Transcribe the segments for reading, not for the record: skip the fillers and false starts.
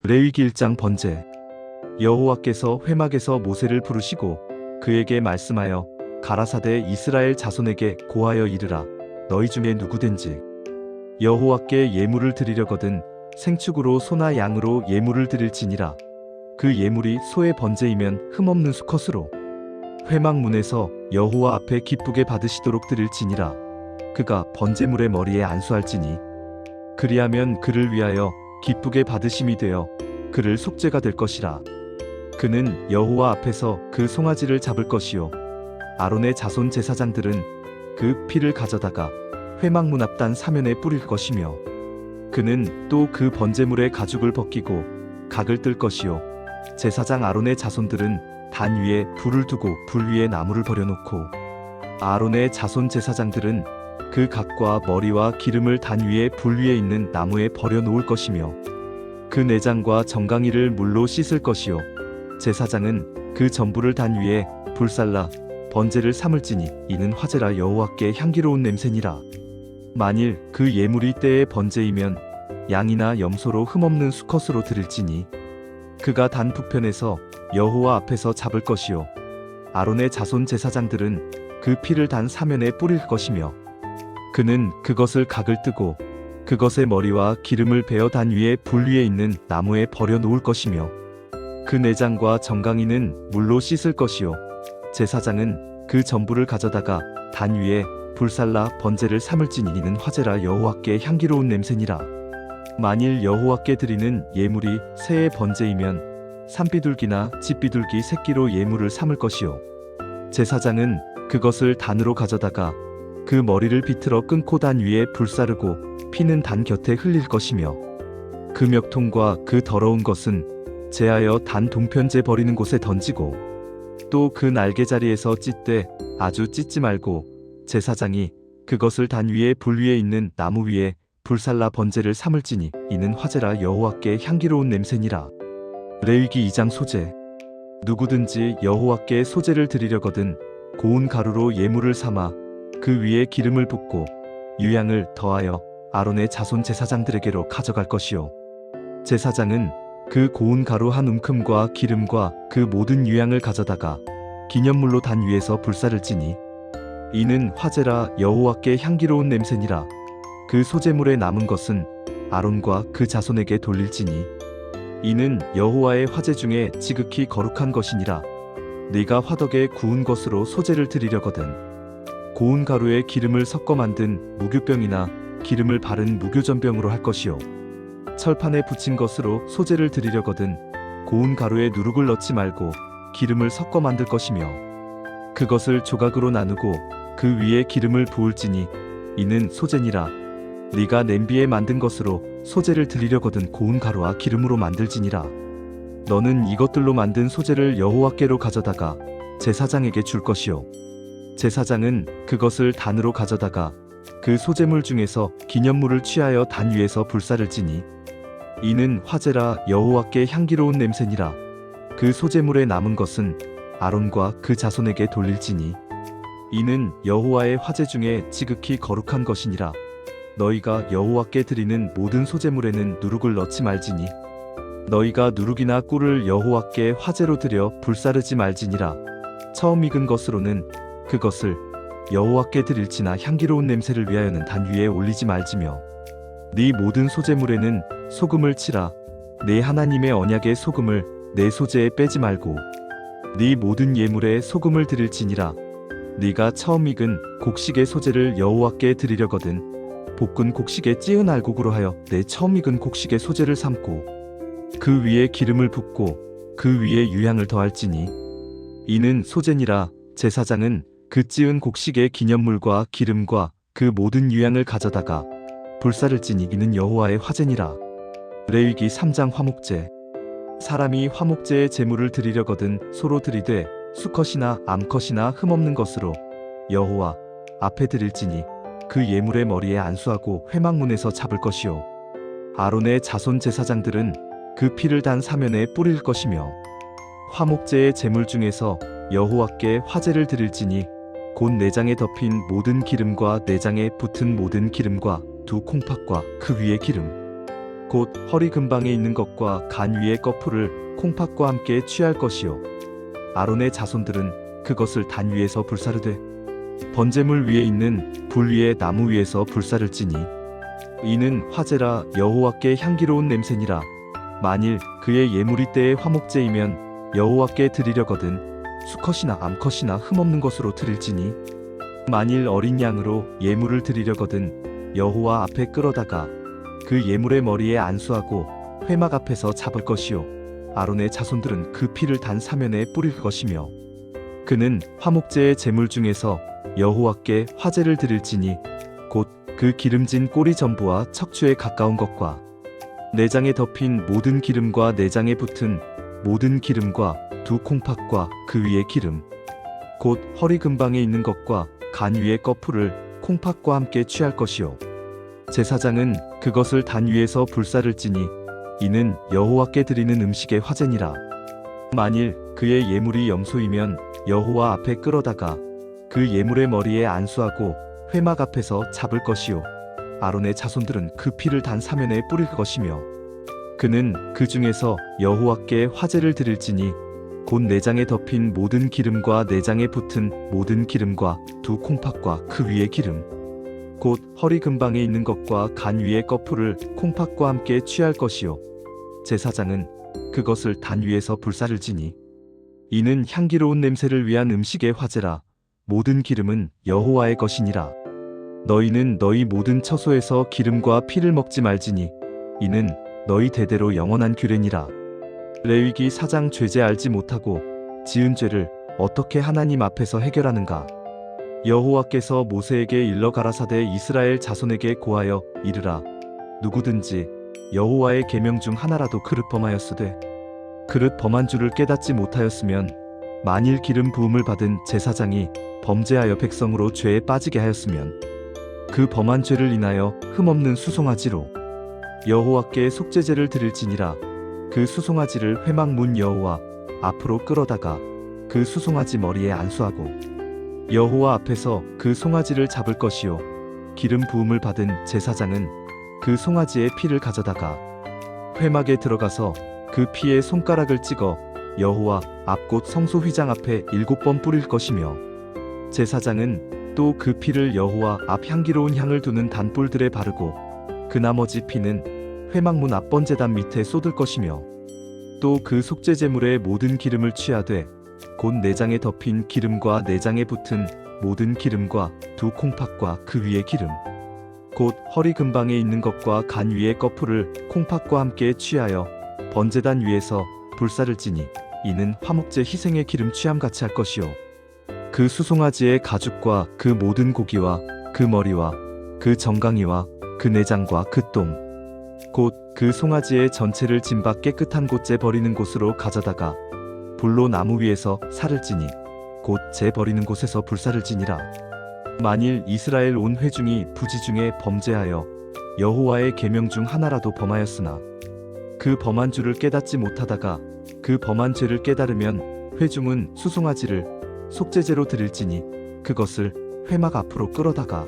레위기 1장 번제. 여호와께서 회막에서 모세를 부르시고 그에게 말씀하여 가라사대 이스라엘 자손에게 고하여 이르라. 너희 중에 누구든지 여호와께 예물을 드리려거든 생축으로 소나 양으로 예물을 드릴지니라. 그 예물이 소의 번제이면 흠없는 수컷으로 회막문에서 여호와 앞에 기쁘게 받으시도록 드릴지니라. 그가 번제물의 머리에 안수할지니 그리하면 그를 위하여 기쁘게 받으심이 되어 그를 속죄가 될 것이라. 그는 여호와 앞에서 그 송아지를 잡을 것이요 아론의 자손 제사장들은 그 피를 가져다가 회막문 앞단 사면에 뿌릴 것이며 그는 또 그 번제물의 가죽을 벗기고 각을 뜰 것이요 제사장 아론의 자손들은 단 위에 불을 두고 불 위에 나무를 버려놓고 아론의 자손 제사장들은 그 각과 머리와 기름을 단 위에 불 위에 있는 나무에 버려 놓을 것이며 그 내장과 정강이를 물로 씻을 것이요 제사장은 그 전부를 단 위에 불살라 번제를 삼을지니 이는 화제라. 여호와께 향기로운 냄새니라. 만일 그 예물이 때의 번제이면 양이나 염소로 흠없는 수컷으로 드릴지니 그가 단 북편에서 여호와 앞에서 잡을 것이요 아론의 자손 제사장들은 그 피를 단 사면에 뿌릴 것이며 그는 그것을 각을 뜨고 그것의 머리와 기름을 베어 단 위에 불 위에 있는 나무에 버려 놓을 것이며 그 내장과 정강이는 물로 씻을 것이요 제사장은 그 전부를 가져다가 단 위에 불살라 번제를 삼을지니 이는 화제라. 여호와께 향기로운 냄새니라. 만일 여호와께 드리는 예물이 새의 번제이면 산비둘기나 집비둘기 새끼로 예물을 삼을 것이요 제사장은 그것을 단으로 가져다가 그 머리를 비틀어 끊고 단 위에 불사르고 피는 단 곁에 흘릴 것이며 그 멱통과 그 더러운 것은 제하여 단 동편제 버리는 곳에 던지고 또 그 날개자리에서 찢되 아주 찢지 말고 제사장이 그것을 단 위에 불 위에 있는 나무 위에 불살라 번제를 삼을지니 이는 화제라. 여호와께 향기로운 냄새니라. 레위기 2장 소제. 누구든지 여호와께 소제를 드리려거든 고운 가루로 예물을 삼아 그 위에 기름을 붓고 유향을 더하여 아론의 자손 제사장들에게로 가져갈 것이요 제사장은 그 고운 가루 한 움큼과 기름과 그 모든 유향을 가져다가 기념물로 단 위에서 불사를지니 이는 화제라. 여호와께 향기로운 냄새니라. 그 소제물에 남은 것은 아론과 그 자손에게 돌릴지니 이는 여호와의 화제 중에 지극히 거룩한 것이니라. 네가 화덕에 구운 것으로 소제를 드리려거든 고운 가루에 기름을 섞어 만든 무교병이나 기름을 바른 무교전병으로 할 것이요 철판에 붙인 것으로 소제를 드리려거든 고운 가루에 누룩을 넣지 말고 기름을 섞어 만들 것이며 그것을 조각으로 나누고 그 위에 기름을 부을지니 이는 소제니라. 네가 냄비에 만든 것으로 소제를 드리려거든 고운 가루와 기름으로 만들지니라. 너는 이것들로 만든 소제를 여호와께로 가져다가 제사장에게 줄 것이요 제사장은 그것을 단으로 가져다가 그 소제물 중에서 기념물을 취하여 단 위에서 불사를지니 이는 화제라. 여호와께 향기로운 냄새니라. 그 소제물에 남은 것은 아론과 그 자손에게 돌릴지니 이는 여호와의 화제 중에 지극히 거룩한 것이니라. 너희가 여호와께 드리는 모든 소제물에는 누룩을 넣지 말지니 너희가 누룩이나 꿀을 여호와께 화제로 드려 불사르지 말지니라. 처음 익은 것으로는 그것을 여호와께 드릴지나 향기로운 냄새를 위하여는 단 위에 올리지 말지며 네 모든 소제물에는 소금을 치라. 내 하나님의 언약의 소금을 내 소제에 빼지 말고 네 모든 예물에 소금을 드릴지니라. 네가 처음 익은 곡식의 소제를 여호와께 드리려거든 볶은 곡식에 찌은 알곡으로 하여 내 처음 익은 곡식의 소제를 삶고 그 위에 기름을 붓고 그 위에 유향을 더할지니 이는 소제니라. 제사장은 그 찌은 곡식의 기념물과 기름과 그 모든 유향을 가져다가 불사를지니 이는 여호와의 화제니라. 레위기 3장 화목제. 사람이 화목제의 제물을 드리려거든 소로 드리되 수컷이나 암컷이나 흠없는 것으로 여호와 앞에 드릴지니 그 예물의 머리에 안수하고 회막문에서 잡을 것이요 아론의 자손 제사장들은 그 피를 단 사면에 뿌릴 것이며 화목제의 제물 중에서 여호와께 화제를 드릴지니 곧 내장에 덮인 모든 기름과 내장에 붙은 모든 기름과 두 콩팥과 그 위에 기름 곧 허리 근방에 있는 것과 간 위의 거풀을 콩팥과 함께 취할 것이요 아론의 자손들은 그것을 단 위에서 불사르되 번제물 위에 있는 불 위에 나무 위에서 불사를지니 이는 화제라 여호와께 향기로운 냄새니라. 만일 그의 예물이 때의 화목제이면 여호와께 드리려거든 수컷이나 암컷이나 흠없는 것으로 드릴지니 만일 어린 양으로 예물을 드리려거든 여호와 앞에 끌어다가 그 예물의 머리에 안수하고 회막 앞에서 잡을 것이요 아론의 자손들은 그 피를 단 사면에 뿌릴 것이며 그는 화목제의 제물 중에서 여호와께 화제를 드릴지니 곧 그 기름진 꼬리 전부와 척추에 가까운 것과 내장에 덮인 모든 기름과 내장에 붙은 모든 기름과 두 콩팥과 그 위의 기름 곧 허리 근방에 있는 것과 간 위의 거풀을 콩팥과 함께 취할 것이요 제사장은 그것을 단 위에서 불사를지니 이는 여호와께 드리는 음식의 화제니라. 만일 그의 예물이 염소이면 여호와 앞에 끌어다가 그 예물의 머리에 안수하고 회막 앞에서 잡을 것이요 아론의 자손들은 그 피를 단 사면에 뿌릴 것이며 그는 그 중에서 여호와께 화제를 드릴지니 곧 내장에 덮인 모든 기름과 내장에 붙은 모든 기름과 두 콩팥과 그 위의 기름 곧 허리 근방에 있는 것과 간 위의 거풀을 콩팥과 함께 취할 것이요 제사장은 그것을 단 위에서 불사를지니 이는 향기로운 냄새를 위한 음식의 화제라. 모든 기름은 여호와의 것이니라. 너희는 너희 모든 처소에서 기름과 피를 먹지 말지니 이는 너희 대대로 영원한 규례니라. 레위기 4장 죄제 알지 못하고 지은 죄를 어떻게 하나님 앞에서 해결하는가. 여호와께서 모세에게 일러 가라사대 이스라엘 자손에게 고하여 이르라. 누구든지 여호와의 계명 중 하나라도 그릇 범하였으되 그릇 범한 줄을 깨닫지 못하였으면 만일 기름 부음을 받은 제사장이 범죄하여 백성으로 죄에 빠지게 하였으면 그 범한 죄를 인하여 흠없는 수송아지로 여호와께 속죄제를 드릴지니라. 그 수송아지를 회막 문 여호와 앞으로 끌어다가 그 수송아지 머리에 안수하고 여호와 앞에서 그 송아지를 잡을 것이요 기름 부음을 받은 제사장은 그 송아지의 피를 가져다가 회막에 들어가서 그 피에 손가락을 찍어 여호와 앞곳 성소 휘장 앞에 7번 뿌릴 것이며 제사장은 또 그 피를 여호와 앞 향기로운 향을 두는 단불들에 바르고 그 나머지 피는 회막문 앞 번제단 밑에 쏟을 것이며 또 그 속죄제물의 모든 기름을 취하되 곧 내장에 덮인 기름과 내장에 붙은 모든 기름과 두 콩팥과 그 위의 기름 곧 허리 근방에 있는 것과 간 위의 거풀을 콩팥과 함께 취하여 번제단 위에서 불사를지니 이는 화목제 희생의 기름 취함같이 할 것이요 그 수송아지의 가죽과 그 모든 고기와 그 머리와 그 정강이와 그 내장과 그 똥 곧 그 송아지의 전체를 진박 깨끗한 곳째 버리는 곳으로 가져다가 불로 나무 위에서 살을지니 곧 재 버리는 곳에서 불사를지니라. 만일 이스라엘 온 회중이 부지 중에 범죄하여 여호와의 계명 중 하나라도 범하였으나 그 범한 줄을 깨닫지 못하다가 그 범한 죄를 깨달으면 회중은 수송아지를 속죄제로 드릴지니 그것을 회막 앞으로 끌어다가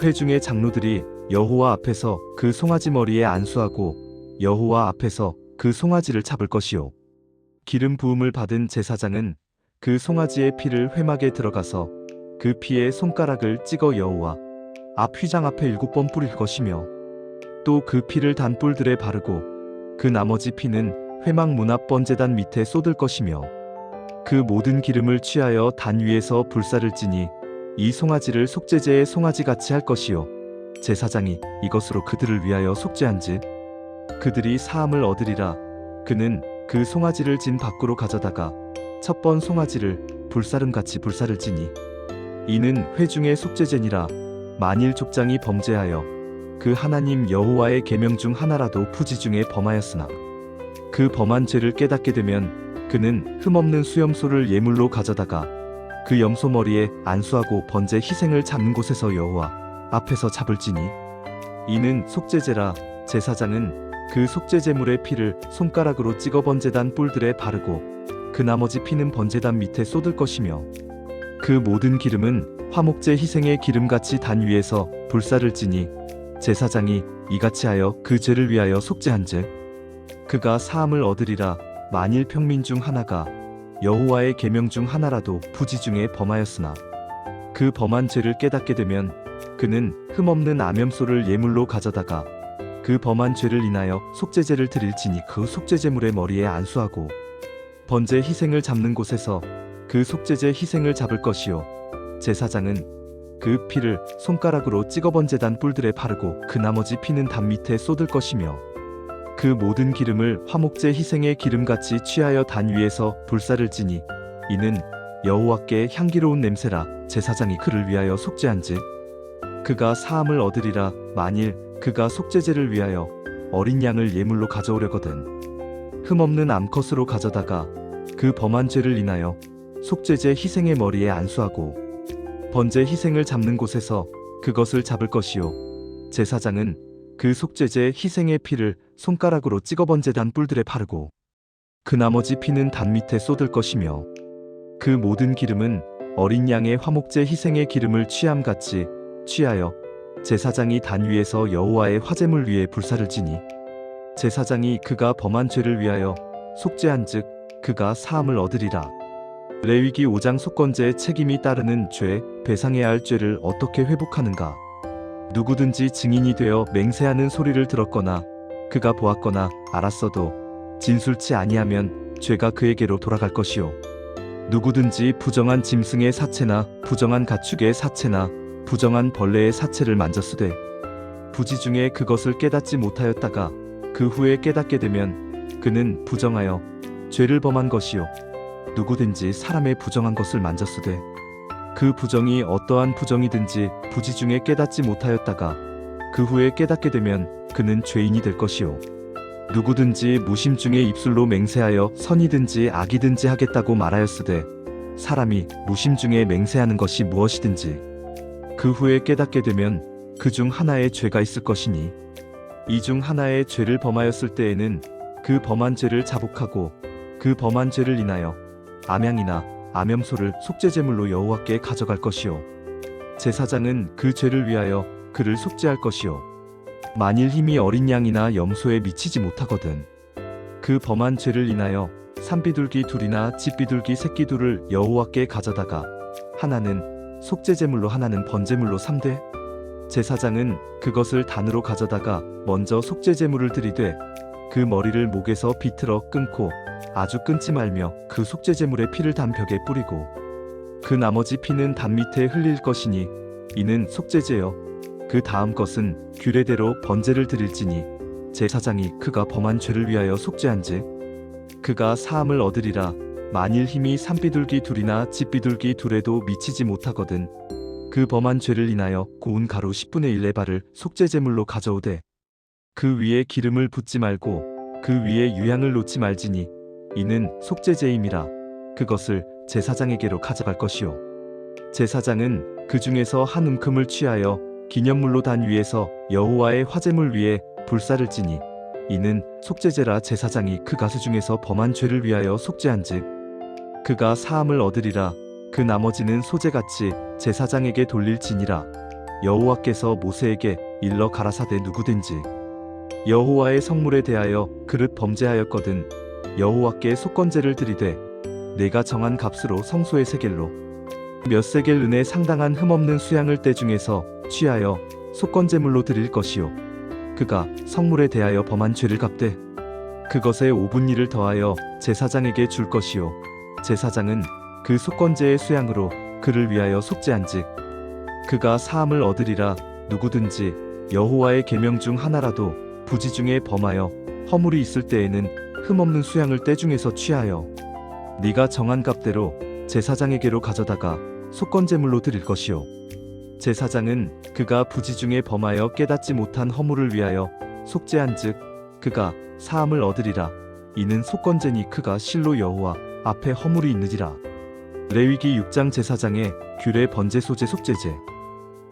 회중의 장로들이 여호와 앞에서 그 송아지 머리에 안수하고 여호와 앞에서 그 송아지를 잡을 것이요 기름 부음을 받은 제사장은 그 송아지의 피를 회막에 들어가서 그 피에 손가락을 찍어 여호와 앞 휘장 앞에 7번 뿌릴 것이며 또 그 피를 단불들에 바르고 그 나머지 피는 회막 문 앞 번제단 밑에 쏟을 것이며 그 모든 기름을 취하여 단 위에서 불사를지니 이 송아지를 속죄제의 송아지같이 할 것이요 제사장이 이것으로 그들을 위하여 속죄한즉 그들이 사함을 얻으리라. 그는 그 송아지를 진 밖으로 가져다가 첫 번 송아지를 불사름같이 불사를지니 이는 회중의 속죄제니라. 만일 족장이 범죄하여 그 하나님 여호와의 계명 중 하나라도 부지 중에 범하였으나 그 범한 죄를 깨닫게 되면 그는 흠없는 수염소를 예물로 가져다가 그 염소 머리에 안수하고 번제 희생을 잡는 곳에서 여호와 앞에서 잡을지니 이는 속죄제라. 제사장은 그 속죄제물의 피를 손가락으로 찍어 번제단 뿔들에 바르고 그 나머지 피는 번제단 밑에 쏟을 것이며 그 모든 기름은 화목제 희생의 기름같이 단 위에서 불사를지니 제사장이 이같이 하여 그 죄를 위하여 속죄한즉 그가 사함을 얻으리라. 만일 평민 중 하나가 여호와의 계명 중 하나라도 부지 중에 범하였으나 그 범한 죄를 깨닫게 되면 그는 흠없는 암염소를 예물로 가져다가 그 범한 죄를 인하여 속죄제를 드릴지니 그 속죄제물의 머리에 안수하고 번제 희생을 잡는 곳에서 그 속죄제 희생을 잡을 것이요 제사장은 그 피를 손가락으로 찍어 번제단 뿔들에 바르고 그 나머지 피는 담 밑에 쏟을 것이며 그 모든 기름을 화목제 희생의 기름같이 취하여 단 위에서 불사를 지니 이는 여호와께 향기로운 냄새라. 제사장이 그를 위하여 속죄한즉 그가 사함을 얻으리라. 만일 그가 속죄제를 위하여 어린 양을 예물로 가져오려거든 흠없는 암컷으로 가져다가 그 범한 죄를 인하여 속죄제 희생의 머리에 안수하고 번제 희생을 잡는 곳에서 그것을 잡을 것이요 제사장은 그 속죄제 희생의 피를 손가락으로 찍어 번제단 뿔들에 바르고 그 나머지 피는 단 밑에 쏟을 것이며 그 모든 기름은 어린 양의 화목제 희생의 기름을 취함같이 취하여 제사장이 단 위에서 여호와의 화제물 위에 불사를 지니 제사장이 그가 범한 죄를 위하여 속죄한즉 그가 사함을 얻으리라. 레위기 5장 속건제의 책임이 따르는 죄, 배상해야 할 죄를 어떻게 회복하는가? 누구든지 증인이 되어 맹세하는 소리를 들었거나 그가 보았거나 알았어도 진술치 아니하면 죄가 그에게로 돌아갈 것이요 누구든지 부정한 짐승의 사체나 부정한 가축의 사체나 부정한 벌레의 사체를 만졌으되 부지 중에 그것을 깨닫지 못하였다가 그 후에 깨닫게 되면 그는 부정하여 죄를 범한 것이요 누구든지 사람의 부정한 것을 만졌으되 그 부정이 어떠한 부정이든지 부지 중에 깨닫지 못하였다가 그 후에 깨닫게 되면 그는 죄인이 될 것이요 누구든지 무심 중에 입술로 맹세하여 선이든지 악이든지 하겠다고 말하였으되 사람이 무심 중에 맹세하는 것이 무엇이든지 그 후에 깨닫게 되면 그 중 하나의 죄가 있을 것이니 이 중 하나의 죄를 범하였을 때에는 그 범한 죄를 자복하고 그 범한 죄를 인하여 암양이나 암염소를 속죄제물로 여호와께 가져갈 것이요 제사장은 그 죄를 위하여 그를 속죄할 것이요 만일 힘이 어린 양이나 염소에 미치지 못하거든 그 범한 죄를 인하여 산비둘기 둘이나 집비둘기 새끼 둘을 여호와께 가져다가 하나는 속죄제물로 하나는 번제물로 삼되 제사장은 그것을 단으로 가져다가 먼저 속죄제물을 드리되 그 머리를 목에서 비틀어 끊고 아주 끊지 말며 그 속죄제물의 피를 담벽에 뿌리고 그 나머지 피는 담 밑에 흘릴 것이니 이는 속죄제요 그 다음 것은 규례대로 번제를 드릴지니 제사장이 그가 범한 죄를 위하여 속죄한즉 그가 사함을 얻으리라. 만일 힘이 산비둘기 둘이나 집비둘기 둘에도 미치지 못하거든 그 범한 죄를 인하여 고운 가루 10분의 1 에바를 속죄제물로 가져오되 그 위에 기름을 붓지 말고 그 위에 유향을 놓지 말지니 이는 속죄제임이라. 그것을 제사장에게로 가져갈 것이요 제사장은 그 중에서 한 움큼을 취하여 기념물로 단 위에서 여호와의 화제물 위에 불사를 지니 이는 속죄제라. 제사장이 그 가수 중에서 범한 죄를 위하여 속죄한즉 그가 사함을 얻으리라. 그 나머지는 소재같이 제사장에게 돌릴지니라. 여호와께서 모세에게 일러 가라사대 누구든지 여호와의 성물에 대하여 그릇 범죄하였거든 여호와께 속건제를 드리되 내가 정한 값으로 성소의 세겔로 몇 세겔 은에 상당한 흠없는 수양을 때 중에서 취하여 속건제물로 드릴 것이요 그가 성물에 대하여 범한 죄를 갚되 그것에 5분의 1을 더하여 제사장에게 줄 것이요 제사장은 그 속건제의 수양으로 그를 위하여 속죄한즉 그가 사함을 얻으리라. 누구든지 여호와의 계명 중 하나라도 부지 중에 범하여 허물이 있을 때에는 흠없는 수양을 때 중에서 취하여 네가 정한 값대로 제사장에게로 가져다가 속건제물로 드릴 것이요 제사장은 그가 부지 중에 범하여 깨닫지 못한 허물을 위하여 속죄한즉 그가 사함을 얻으리라. 이는 속건제니 그가 실로 여호와 앞에 허물이 있느니라. 레위기 6장 제사장의 규례 번제 소제 속죄제.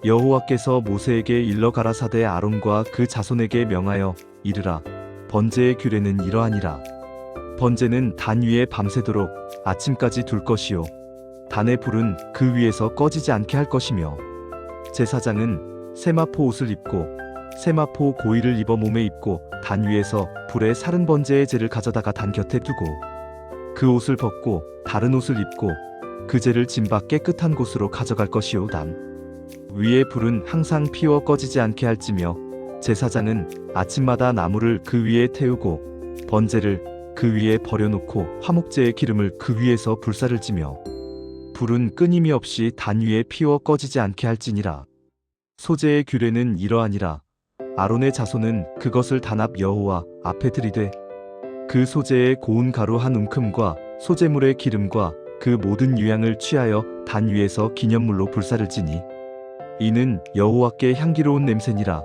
여호와께서 모세에게 일러 가라사대 아론과 그 자손에게 명하여 이르라. 번제의 규례는 이러하니라. 번제는 단 위에 밤새도록 아침까지 둘 것이요 단의 불은 그 위에서 꺼지지 않게 할 것이며 제사장은 세마포 옷을 입고 세마포 고이를 입어 몸에 입고 단 위에서 불에 사른 번제의 제를 가져다가 단 곁에 두고 그 옷을 벗고 다른 옷을 입고 그 제를 진바 깨끗한 곳으로 가져갈 것이요. 단 위에 불은 항상 피워 꺼지지 않게 할지며 제사장은 아침마다 나무를 그 위에 태우고 번제를 그 위에 버려놓고 화목제의 기름을 그 위에서 불사를 지며 불은 끊임이 없이 단 위에 피워 꺼지지 않게 할지니라. 소제의 규례는 이러하니라. 아론의 자손은 그것을 단합 여호와 앞에 들이되 그 소제의 고운 가루 한 움큼과 소제물의 기름과 그 모든 유향을 취하여 단 위에서 기념물로 불사를 지니 이는 여호와께 향기로운 냄새니라.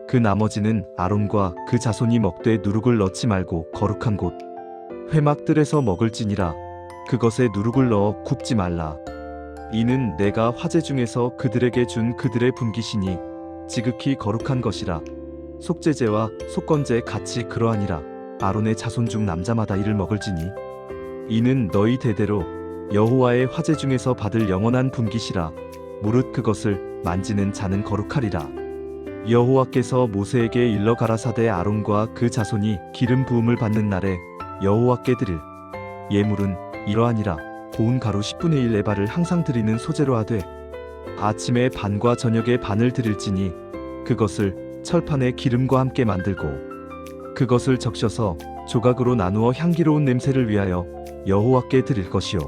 그 나머지는 아론과 그 자손이 먹되 누룩을 넣지 말고 거룩한 곳 회막들에서 먹을지니라. 그것에 누룩을 넣어 굽지 말라. 이는 내가 화제 중에서 그들에게 준 그들의 분깃이니 지극히 거룩한 것이라. 속죄제와 속건제 같이 그러하니라. 아론의 자손 중 남자마다 이를 먹을지니 이는 너희 대대로 여호와의 화제 중에서 받을 영원한 분깃이라. 무릇 그것을 만지는 자는 거룩하리라. 여호와께서 모세에게 일러 가라사대 아론과 그 자손이 기름 부음을 받는 날에 여호와께 드릴 예물은 이러하니라. 고운 가루 10분의 1 에바를 항상 드리는 소제로 하되 아침에 반과 저녁에 반을 드릴지니 그것을 철판에 기름과 함께 만들고 그것을 적셔서 조각으로 나누어 향기로운 냄새를 위하여 여호와께 드릴 것이요.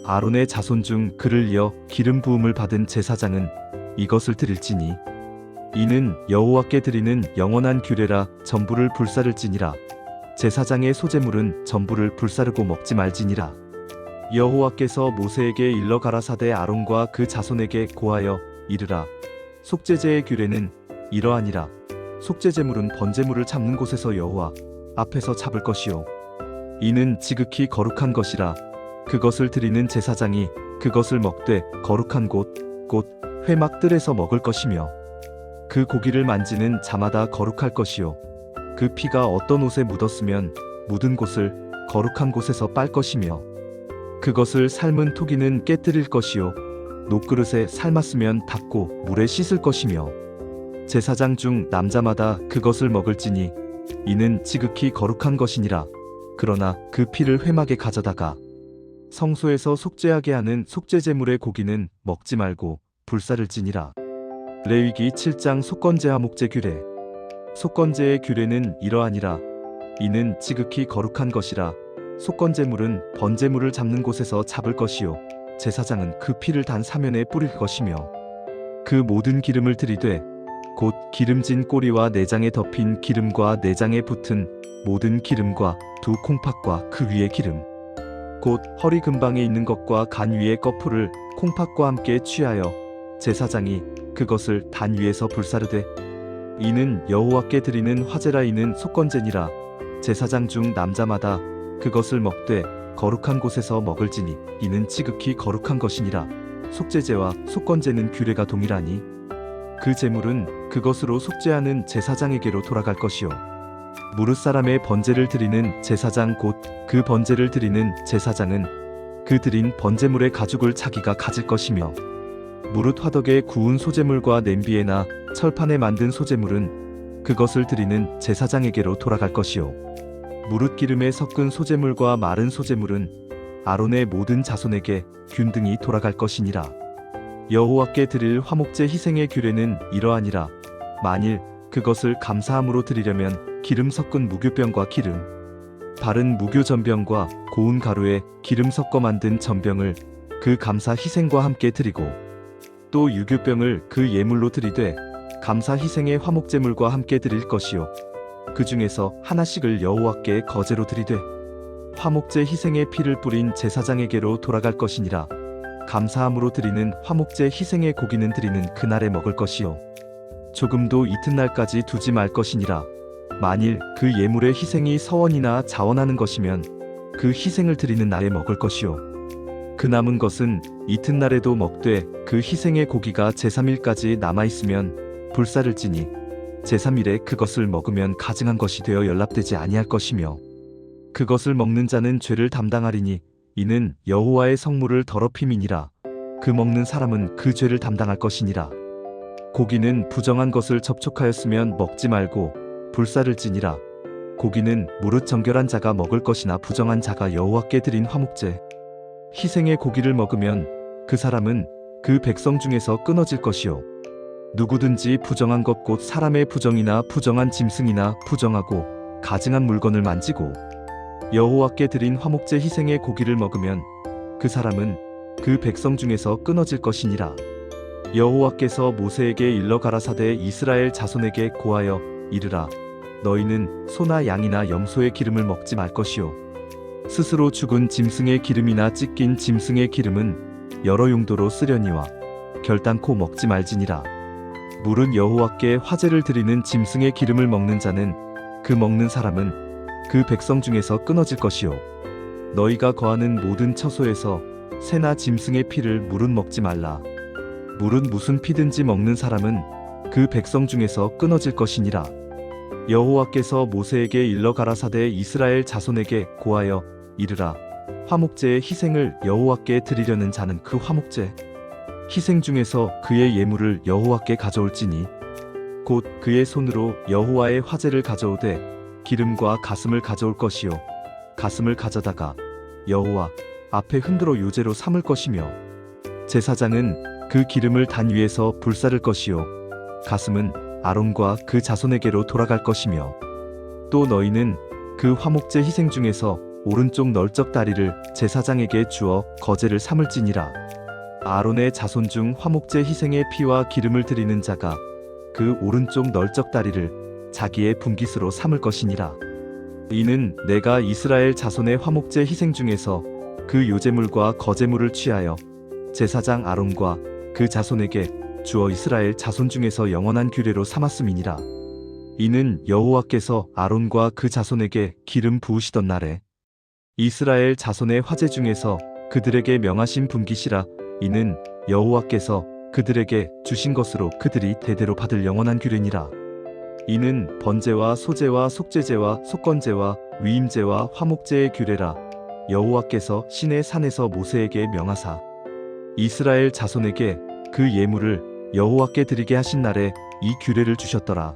아론의 자손 중 그를 이어 기름 부음을 받은 제사장은 이것을 드릴지니 이는 여호와께 드리는 영원한 규례라. 전부를 불사를지니라. 제사장의 소제물은 전부를 불사르고 먹지 말지니라. 여호와께서 모세에게 일러 가라사대 아론과 그 자손에게 고하여 이르라. 속죄제의 규례는 이러하니라. 속죄제물은 번제물을 잡는 곳에서 여호와 앞에서 잡을 것이요. 이는 지극히 거룩한 것이라. 그것을 드리는 제사장이 그것을 먹되 거룩한 곳 곧 회막들에서 먹을 것이며 그 고기를 만지는 자마다 거룩할 것이요. 그 피가 어떤 옷에 묻었으면 묻은 곳을 거룩한 곳에서 빨 것이며 그것을 삶은 토기는 깨뜨릴 것이요. 녹그릇에 삶았으면 닦고 물에 씻을 것이며 제사장 중 남자마다 그것을 먹을지니 이는 지극히 거룩한 것이니라. 그러나 그 피를 회막에 가져다가 성소에서 속죄하게 하는 속죄제물의 고기는 먹지 말고 불사를지니라. 레위기 7장 속건제 화목제 규례. 속건제의 규례는 이러하니라. 이는 지극히 거룩한 것이라. 속건제물은 번제물을 잡는 곳에서 잡을 것이요. 제사장은 그 피를 단 사면에 뿌릴 것이며 그 모든 기름을 들이되 곧 기름진 꼬리와 내장에 덮인 기름과 내장에 붙은 모든 기름과 두 콩팥과 그 위에 기름 곧 허리 근방에 있는 것과 간 위의 거풀을 콩팥과 함께 취하여 제사장이 그것을 단 위에서 불사르되 이는 여호와께 드리는 화제라. 이는 속건제니라. 제사장 중 남자마다 그것을 먹되 거룩한 곳에서 먹을지니 이는 지극히 거룩한 것이니라. 속죄제와 속건제는 규례가 동일하니 그 제물은 그것으로 속죄하는 제사장에게로 돌아갈 것이요. 무릇 사람의 번제를 드리는 제사장 곧 그 번제를 드리는 제사장은 그 드린 번제물의 가죽을 자기가 가질 것이며 무릇 화덕에 구운 소제물과 냄비에나 철판에 만든 소제물은 그것을 드리는 제사장에게로 돌아갈 것이요. 무릇 기름에 섞은 소제물과 마른 소제물은 아론의 모든 자손에게 균등히 돌아갈 것이니라. 여호와께 드릴 화목제 희생의 규례는 이러하니라. 만일 그것을 감사함으로 드리려면 기름 섞은 무교병과 기름 바른 무교 전병과 고운 가루에 기름 섞어 만든 전병을 그 감사 희생과 함께 드리고 또 유교병을 그 예물로 드리되 감사 희생의 화목제물과 함께 드릴 것이요. 그 중에서 하나씩을 여호와께 거제로 드리되 화목제 희생의 피를 뿌린 제사장에게로 돌아갈 것이니라. 감사함으로 드리는 화목제 희생의 고기는 드리는 그날에 먹을 것이요. 조금도 이튿날까지 두지 말 것이니라. 만일 그 예물의 희생이 서원이나 자원하는 것이면 그 희생을 드리는 날에 먹을 것이요. 그 남은 것은 이튿날에도 먹되 그 희생의 고기가 제3일까지 남아있으면 불사를지니 제3일에 그것을 먹으면 가증한 것이 되어 연락되지 아니할 것이며 그것을 먹는 자는 죄를 담당하리니 이는 여호와의 성물을 더럽힘이니라. 그 먹는 사람은 그 죄를 담당할 것이니라. 고기는 부정한 것을 접촉하였으면 먹지 말고 불사를 지니라. 고기는 무릇 정결한 자가 먹을 것이나 부정한 자가 여호와께 드린 화목제 희생의 고기를 먹으면 그 사람은 그 백성 중에서 끊어질 것이요 누구든지 부정한 것 곧 사람의 부정이나 부정한 짐승이나 부정하고 가증한 물건을 만지고 여호와께 드린 화목제 희생의 고기를 먹으면 그 사람은 그 백성 중에서 끊어질 것이니라. 여호와께서 모세에게 일러 가라사대 이스라엘 자손에게 고하여 이르라. 너희는 소나 양이나 염소의 기름을 먹지 말 것이요 스스로 죽은 짐승의 기름이나 찢긴 짐승의 기름은 여러 용도로 쓰려니와 결단코 먹지 말지니라. 물은 여호와께 화제를 드리는 짐승의 기름을 먹는 자는 그 먹는 사람은 그 백성 중에서 끊어질 것이요 너희가 거하는 모든 처소에서 새나 짐승의 피를 물은 먹지 말라. 물은 무슨 피든지 먹는 사람은 그 백성 중에서 끊어질 것이니라. 여호와께서 모세에게 일러 가라사대 이스라엘 자손에게 고하여 이르라. 화목제의 희생을 여호와께 드리려는 자는 그 화목제 희생 중에서 그의 예물을 여호와께 가져올지니 곧 그의 손으로 여호와의 화제를 가져오되 기름과 가슴을 가져올 것이요 가슴을 가져다가 여호와 앞에 흔들어 요제로 삼을 것이며 제사장은 그 기름을 단 위에서 불사를 것이요 가슴은 아론과 그 자손에게로 돌아갈 것이며 또 너희는 그 화목제 희생 중에서 오른쪽 널쩍 다리를 제사장에게 주어 거제를 삼을지니라. 아론의 자손 중 화목제 희생의 피와 기름을 드리는 자가 그 오른쪽 널쩍 다리를 자기의 분깃으로 삼을 것이니라. 이는 내가 이스라엘 자손의 화목제 희생 중에서 그 요제물과 거제물을 취하여 제사장 아론과 그 자손에게 주어 이스라엘 자손 중에서 영원한 규례로 삼았음이니라. 이는 여호와께서 아론과 그 자손에게 기름 부으시던 날에 이스라엘 자손의 화제 중에서 그들에게 명하신 분깃이라. 이는 여호와께서 그들에게 주신 것으로 그들이 대대로 받을 영원한 규례니라. 이는 번제와 소제와 속죄제와 속건제와 위임제와 화목제의 규례라. 여호와께서 시내 산에서 모세에게 명하사 이스라엘 자손에게 그 예물을 여호와께 드리게 하신 날에 이 규례를 주셨더라.